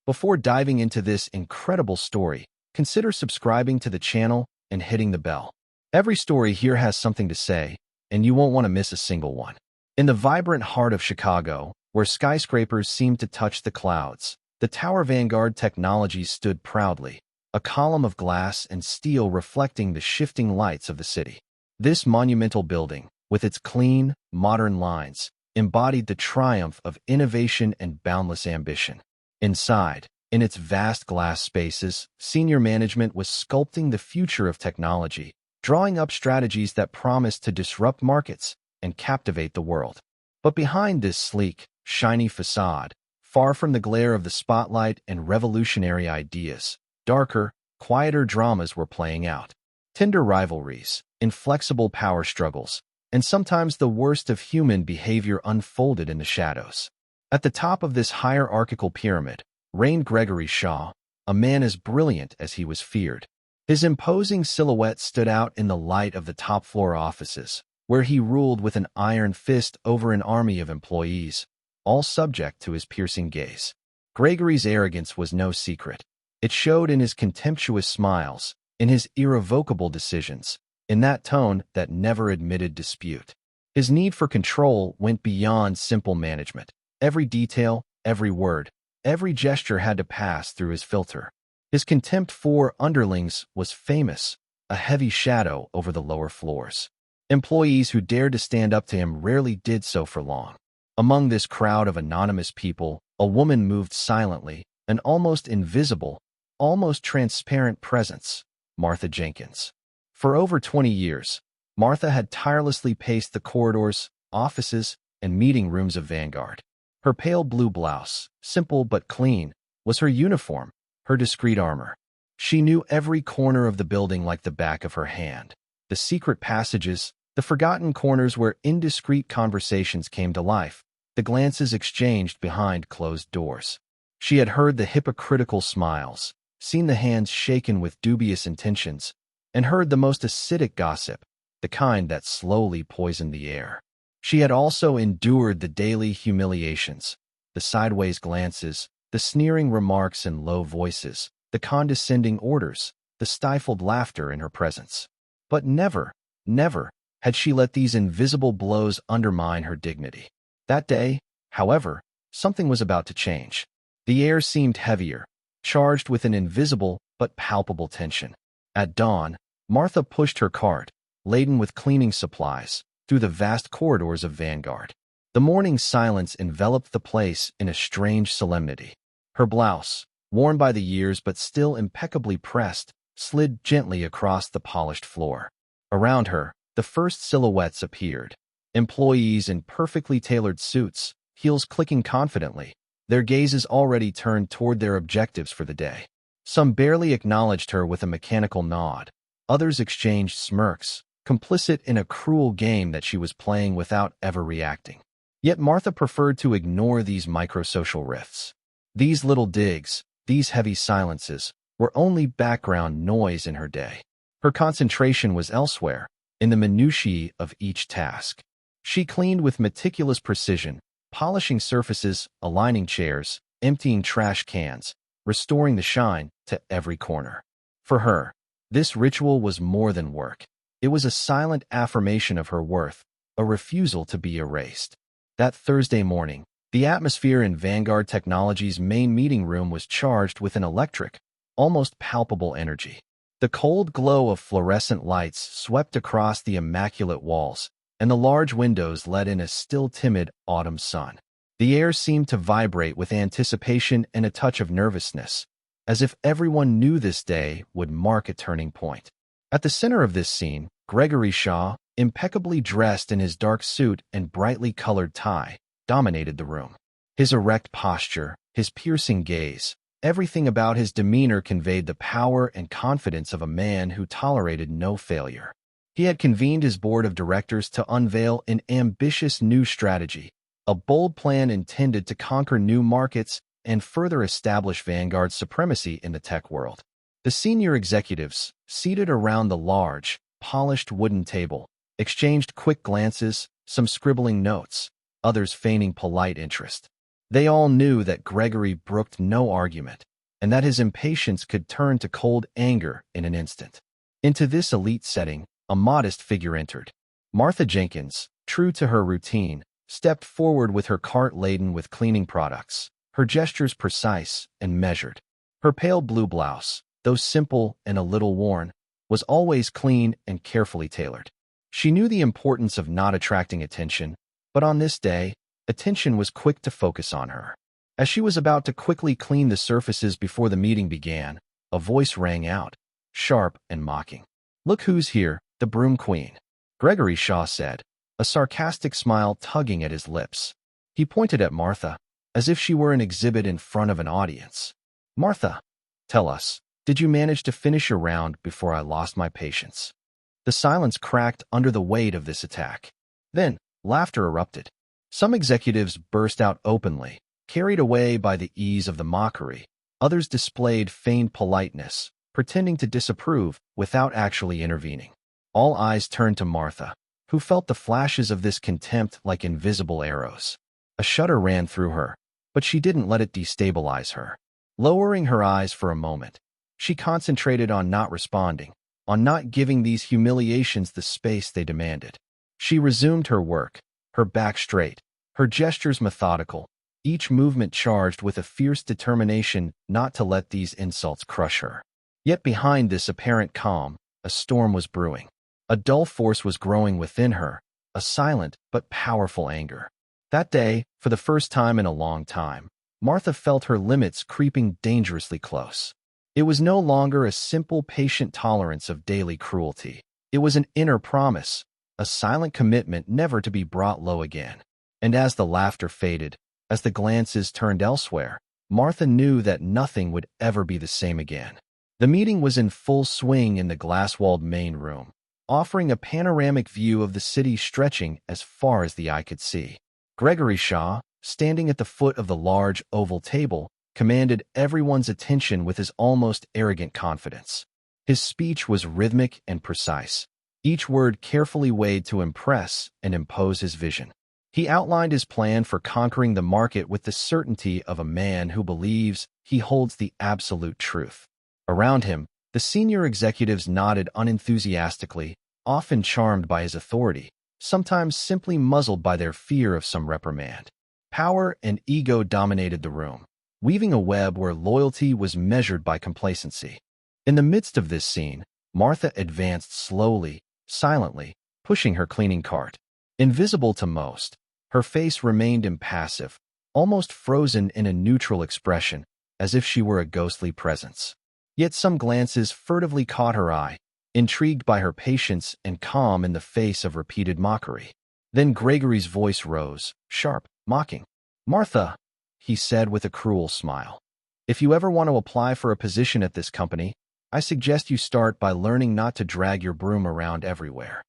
Before diving into this incredible story, consider subscribing to the channel and hitting the bell. Every story here has something to say, and you won't want to miss a single one. In the vibrant heart of Chicago, where skyscrapers seemed to touch the clouds, the Tower Vanguard Technologies stood proudly, a column of glass and steel reflecting the shifting lights of the city. This monumental building, with its clean, modern lines, embodied the triumph of innovation and boundless ambition. Inside, in its vast glass spaces, senior management was sculpting the future of technology, drawing up strategies that promised to disrupt markets and captivate the world. But behind this sleek, shiny facade, far from the glare of the spotlight and revolutionary ideas, darker, quieter dramas were playing out. Tender rivalries, inflexible power struggles, and sometimes the worst of human behavior unfolded in the shadows. At the top of this hierarchical pyramid reigned Gregory Shaw, a man as brilliant as he was feared. His imposing silhouette stood out in the light of the top-floor offices, where he ruled with an iron fist over an army of employees, all subject to his piercing gaze. Gregory's arrogance was no secret. It showed in his contemptuous smiles, in his irrevocable decisions, in that tone that never admitted dispute. His need for control went beyond simple management. Every detail, every word, every gesture had to pass through his filter. His contempt for underlings was famous, a heavy shadow over the lower floors. Employees who dared to stand up to him rarely did so for long. Among this crowd of anonymous people, a woman moved silently, an almost invisible, almost transparent presence, Martha Jenkins. For over 20 years, Martha had tirelessly paced the corridors, offices, and meeting rooms of Vanguard. Her pale blue blouse, simple but clean, was her uniform, her discreet armor. She knew every corner of the building like the back of her hand. The secret passages, the forgotten corners where indiscreet conversations came to life, the glances exchanged behind closed doors. She had heard the hypocritical smiles, seen the hands shaken with dubious intentions, and heard the most acidic gossip, the kind that slowly poisoned the air. She had also endured the daily humiliations, the sideways glances, the sneering remarks in low voices, the condescending orders, the stifled laughter in her presence. But never, never had she let these invisible blows undermine her dignity. That day, however, something was about to change. The air seemed heavier, charged with an invisible but palpable tension. At dawn, Martha pushed her cart, laden with cleaning supplies, through the vast corridors of Vanguard. The morning silence enveloped the place in a strange solemnity. Her blouse, worn by the years but still impeccably pressed, slid gently across the polished floor. Around her, the first silhouettes appeared. Employees in perfectly tailored suits, heels clicking confidently, their gazes already turned toward their objectives for the day. Some barely acknowledged her with a mechanical nod. Others exchanged smirks, complicit in a cruel game that she was playing without ever reacting. Yet Martha preferred to ignore these microsocial rifts. These little digs, these heavy silences, were only background noise in her day. Her concentration was elsewhere, in the minutiae of each task. She cleaned with meticulous precision, polishing surfaces, aligning chairs, emptying trash cans, restoring the shine to every corner. For her, this ritual was more than work. It was a silent affirmation of her worth, a refusal to be erased. That Thursday morning, the atmosphere in Vanguard Technologies' main meeting room was charged with an electric, almost palpable energy. The cold glow of fluorescent lights swept across the immaculate walls, and the large windows let in a still timid autumn sun. The air seemed to vibrate with anticipation and a touch of nervousness, as if everyone knew this day would mark a turning point. At the center of this scene, Gregory Shaw, impeccably dressed in his dark suit and brightly colored tie, dominated the room. His erect posture, his piercing gaze, everything about his demeanor conveyed the power and confidence of a man who tolerated no failure. He had convened his board of directors to unveil an ambitious new strategy, a bold plan intended to conquer new markets and further establish Vanguard's supremacy in the tech world. The senior executives, seated around the large, polished wooden table, exchanged quick glances, some scribbling notes, others feigning polite interest. They all knew that Gregory brooked no argument, and that his impatience could turn to cold anger in an instant. Into this elite setting, a modest figure entered. Martha Jenkins, true to her routine, stepped forward with her cart laden with cleaning products, her gestures precise and measured. Her pale blue blouse, though simple and a little worn, was always clean and carefully tailored. She knew the importance of not attracting attention, but on this day, attention was quick to focus on her. As she was about to quickly clean the surfaces before the meeting began, a voice rang out, sharp and mocking. "Look who's here, the broom queen," Gregory Shaw said, a sarcastic smile tugging at his lips. He pointed at Martha, as if she were an exhibit in front of an audience. "Martha, tell us, did you manage to finish your round before I lost my patience?" The silence cracked under the weight of this attack. Then, laughter erupted. Some executives burst out openly, carried away by the ease of the mockery. Others displayed feigned politeness, pretending to disapprove without actually intervening. All eyes turned to Martha, who felt the flashes of this contempt like invisible arrows. A shudder ran through her, but she didn't let it destabilize her. Lowering her eyes for a moment, she concentrated on not responding, on not giving these humiliations the space they demanded. She resumed her work, her back straight, her gestures methodical, each movement charged with a fierce determination not to let these insults crush her. Yet behind this apparent calm, a storm was brewing. A dull force was growing within her, a silent but powerful anger. That day, for the first time in a long time, Martha felt her limits creeping dangerously close. It was no longer a simple patient tolerance of daily cruelty. It was an inner promise, a silent commitment never to be brought low again. And as the laughter faded, as the glances turned elsewhere, Martha knew that nothing would ever be the same again. The meeting was in full swing in the glass-walled main room, offering a panoramic view of the city stretching as far as the eye could see. Gregory Shaw, standing at the foot of the large oval table, commanded everyone's attention with his almost arrogant confidence. His speech was rhythmic and precise, each word carefully weighed to impress and impose his vision. He outlined his plan for conquering the market with the certainty of a man who believes he holds the absolute truth. Around him, the senior executives nodded unenthusiastically, often charmed by his authority, sometimes simply muzzled by their fear of some reprimand. Power and ego dominated the room, weaving a web where loyalty was measured by complacency. In the midst of this scene, Martha advanced slowly, silently, pushing her cleaning cart. Invisible to most, her face remained impassive, almost frozen in a neutral expression, as if she were a ghostly presence. Yet some glances furtively caught her eye, intrigued by her patience and calm in the face of repeated mockery. Then Gregory's voice rose, sharp, mocking. "Martha," he said with a cruel smile, "if you ever want to apply for a position at this company, I suggest you start by learning not to drag your broom around everywhere."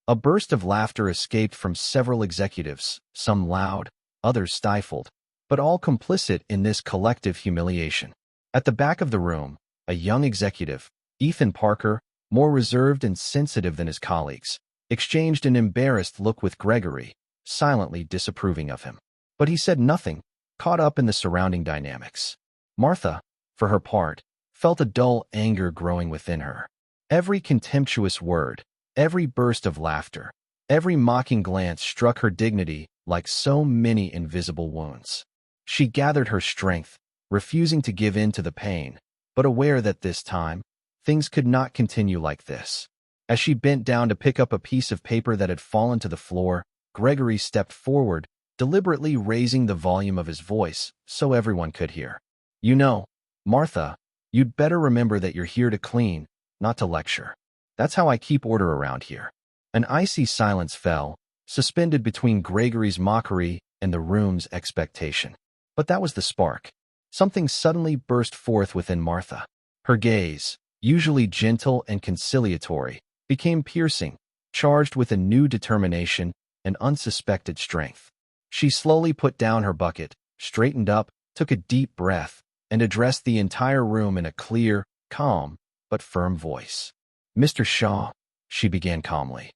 A burst of laughter escaped from several executives, some loud, others stifled, but all complicit in this collective humiliation. At the back of the room, a young executive, Ethan Parker, more reserved and sensitive than his colleagues, exchanged an embarrassed look with Gregory, silently disapproving of him. But he said nothing, caught up in the surrounding dynamics. Martha, for her part, felt a dull anger growing within her. Every contemptuous word, every burst of laughter, every mocking glance struck her dignity like so many invisible wounds. She gathered her strength, refusing to give in to the pain, but aware that this time, things could not continue like this. As she bent down to pick up a piece of paper that had fallen to the floor, Gregory stepped forward, deliberately raising the volume of his voice so everyone could hear. "You know, Martha, you'd better remember that you're here to clean, not to lecture. That's how I keep order around here." An icy silence fell, suspended between Gregory's mockery and the room's expectation. But that was the spark. Something suddenly burst forth within Martha. Her gaze, usually gentle and conciliatory, became piercing, charged with a new determination and unsuspected strength. She slowly put down her bucket, straightened up, took a deep breath, and addressed the entire room in a clear, calm, but firm voice. "Mr. Shaw," she began calmly,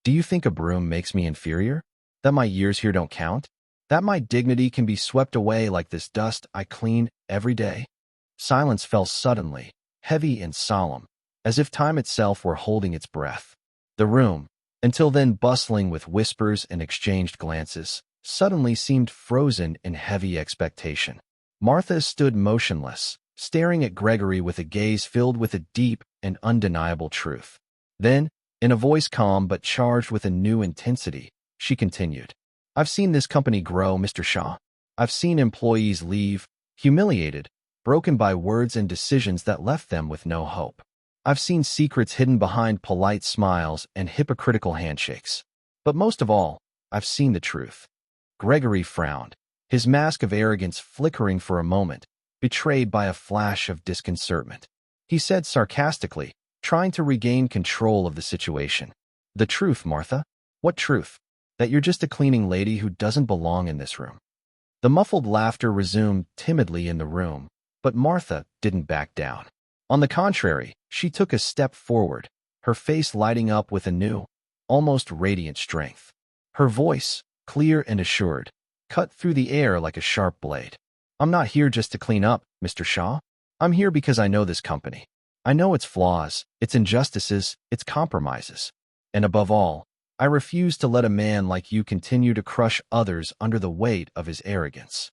"do you think a broom makes me inferior? That my years here don't count? That my dignity can be swept away like this dust I clean every day? Silence fell suddenly, heavy and solemn, as if time itself were holding its breath. The room, until then bustling with whispers and exchanged glances, suddenly seemed frozen in heavy expectation. Martha stood motionless, staring at Gregory with a gaze filled with a deep and undeniable truth. Then, in a voice calm but charged with a new intensity, she continued, "I've seen this company grow, Mr. Shaw. I've seen employees leave, humiliated, broken by words and decisions that left them with no hope. I've seen secrets hidden behind polite smiles and hypocritical handshakes. But most of all, I've seen the truth." Gregory frowned, his mask of arrogance flickering for a moment, betrayed by a flash of disconcertment. He said sarcastically, trying to regain control of the situation, "The truth, Martha? What truth? That you're just a cleaning lady who doesn't belong in this room." The muffled laughter resumed timidly in the room, but Martha didn't back down. On the contrary, she took a step forward, her face lighting up with a new, almost radiant strength. Her voice, clear and assured, cut through the air like a sharp blade. "I'm not here just to clean up, Mr. Shaw. I'm here because I know this company. I know its flaws, its injustices, its compromises. And above all, I refuse to let a man like you continue to crush others under the weight of his arrogance."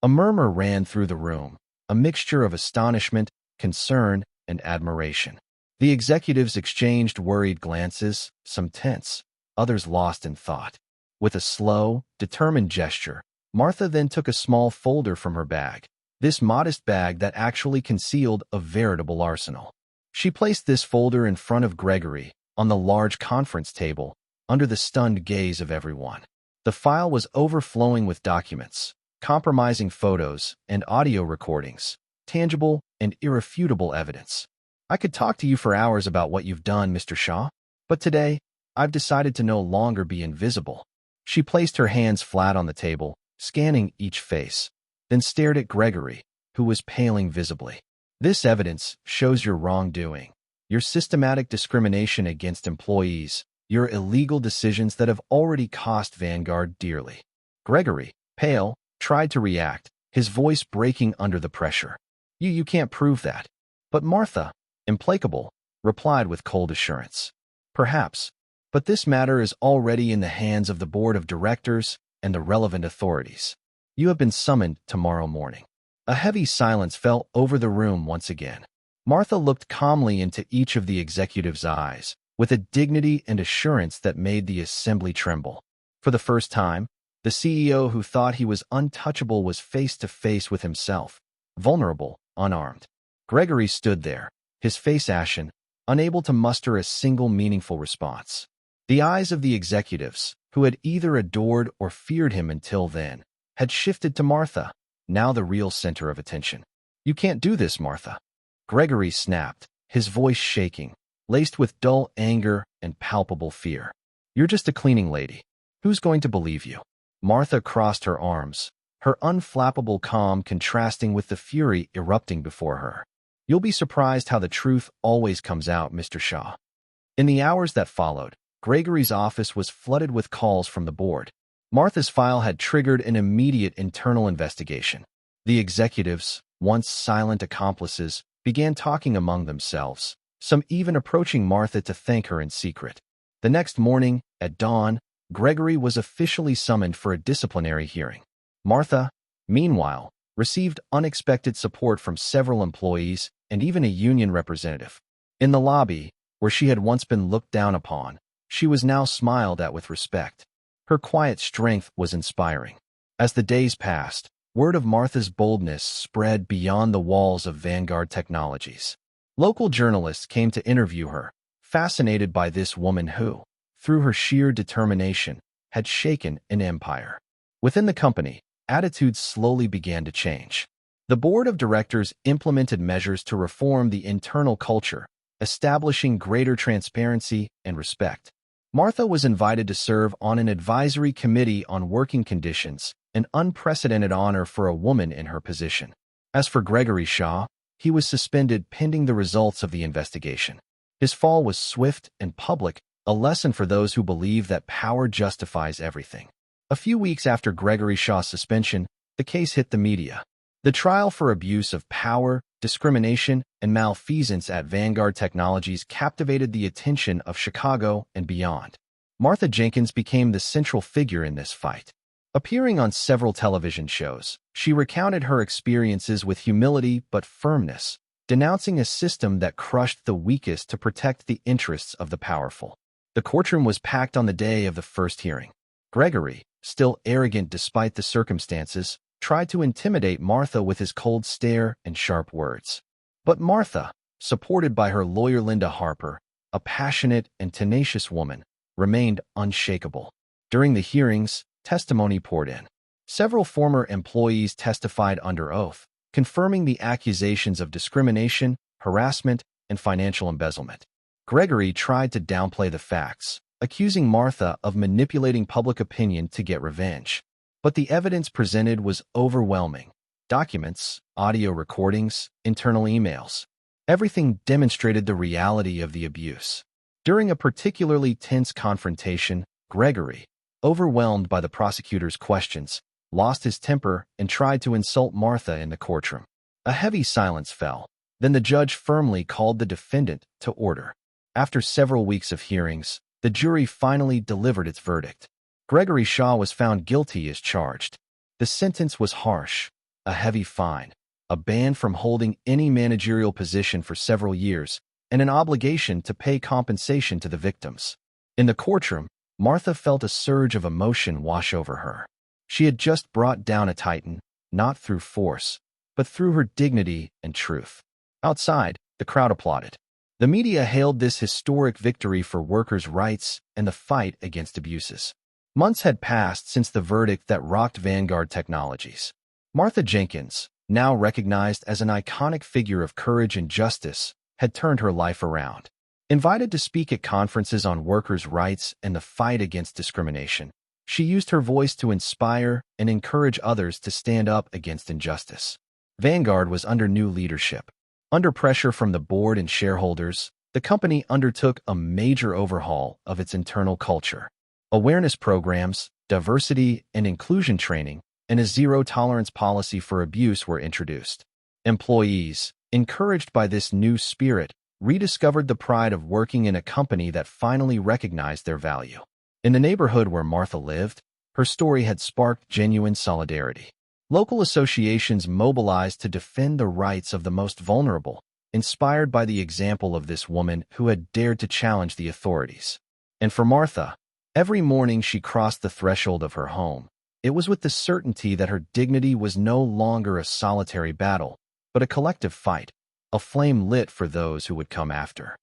A murmur ran through the room, a mixture of astonishment, concern, and admiration. The executives exchanged worried glances, some tense, others lost in thought. With a slow, determined gesture, Martha then took a small folder from her bag, this modest bag that actually concealed a veritable arsenal. She placed this folder in front of Gregory, on the large conference table, under the stunned gaze of everyone. The file was overflowing with documents, compromising photos and audio recordings, tangible and irrefutable evidence. "I could talk to you for hours about what you've done, Mr. Shaw, but today, I've decided to no longer be invisible." She placed her hands flat on the table, scanning each face, then stared at Gregory, who was paling visibly. "This evidence shows your wrongdoing, your systematic discrimination against employees, your illegal decisions that have already cost Vanguard dearly." Gregory, pale, tried to react, his voice breaking under the pressure. You can't prove that." But Martha, implacable, replied with cold assurance, "Perhaps, but this matter is already in the hands of the board of directors and the relevant authorities. You have been summoned tomorrow morning." A heavy silence fell over the room once again. Martha looked calmly into each of the executives' eyes, with a dignity and assurance that made the assembly tremble. For the first time, the CEO who thought he was untouchable was face to face with himself, vulnerable, unarmed. Gregory stood there, his face ashen, unable to muster a single meaningful response. The eyes of the executives, who had either adored or feared him until then, had shifted to Martha, now the real center of attention. "You can't do this, Martha." Gregory snapped, his voice shaking, laced with dull anger and palpable fear. "You're just a cleaning lady. Who's going to believe you?" Martha crossed her arms, her unflappable calm contrasting with the fury erupting before her. "You'll be surprised how the truth always comes out, Mr. Shaw." In the hours that followed, Gregory's office was flooded with calls from the board. Martha's file had triggered an immediate internal investigation. The executives, once silent accomplices, began talking among themselves, some even approaching Martha to thank her in secret. The next morning, at dawn, Gregory was officially summoned for a disciplinary hearing. Martha, meanwhile, received unexpected support from several employees and even a union representative. In the lobby, where she had once been looked down upon, she was now smiled at with respect. Her quiet strength was inspiring. As the days passed, word of Martha's boldness spread beyond the walls of Vanguard Technologies. Local journalists came to interview her, fascinated by this woman who, through her sheer determination, had shaken an empire. Within the company, attitudes slowly began to change. The board of directors implemented measures to reform the internal culture, establishing greater transparency and respect. Martha was invited to serve on an advisory committee on working conditions, an unprecedented honor for a woman in her position. As for Gregory Shaw, he was suspended pending the results of the investigation. His fall was swift and public, a lesson for those who believe that power justifies everything. A few weeks after Gregory Shaw's suspension, the case hit the media. The trial for abuse of power, discrimination, and malfeasance at Vanguard Technologies captivated the attention of Chicago and beyond. Martha Jenkins became the central figure in this fight. Appearing on several television shows, she recounted her experiences with humility but firmness, denouncing a system that crushed the weakest to protect the interests of the powerful. The courtroom was packed on the day of the first hearing. Gregory, still arrogant despite the circumstances, tried to intimidate Martha with his cold stare and sharp words. But Martha, supported by her lawyer Linda Harper, a passionate and tenacious woman, remained unshakable. During the hearings, testimony poured in. Several former employees testified under oath, confirming the accusations of discrimination, harassment, and financial embezzlement. Gregory tried to downplay the facts, accusing Martha of manipulating public opinion to get revenge. But the evidence presented was overwhelming. Documents, audio recordings, internal emails. Everything demonstrated the reality of the abuse. During a particularly tense confrontation, Gregory, overwhelmed by the prosecutor's questions, lost his temper and tried to insult Martha in the courtroom. A heavy silence fell. Then the judge firmly called the defendant to order. After several weeks of hearings, the jury finally delivered its verdict. Gregory Shaw was found guilty as charged. The sentence was harsh: a heavy fine, a ban from holding any managerial position for several years, and an obligation to pay compensation to the victims. In the courtroom, Martha felt a surge of emotion wash over her. She had just brought down a titan, not through force, but through her dignity and truth. Outside, the crowd applauded. The media hailed this historic victory for workers' rights and the fight against abuses. Months had passed since the verdict that rocked Vanguard Technologies. Martha Jenkins, now recognized as an iconic figure of courage and justice, had turned her life around. Invited to speak at conferences on workers' rights and the fight against discrimination, she used her voice to inspire and encourage others to stand up against injustice. Vanguard was under new leadership. Under pressure from the board and shareholders, the company undertook a major overhaul of its internal culture. Awareness programs, diversity and inclusion training, and a zero-tolerance policy for abuse were introduced. Employees, encouraged by this new spirit, rediscovered the pride of working in a company that finally recognized their value. In the neighborhood where Martha lived, her story had sparked genuine solidarity. Local associations mobilized to defend the rights of the most vulnerable, inspired by the example of this woman who had dared to challenge the authorities. And for Martha, every morning she crossed the threshold of her home, it was with the certainty that her dignity was no longer a solitary battle, but a collective fight, a flame lit for those who would come after.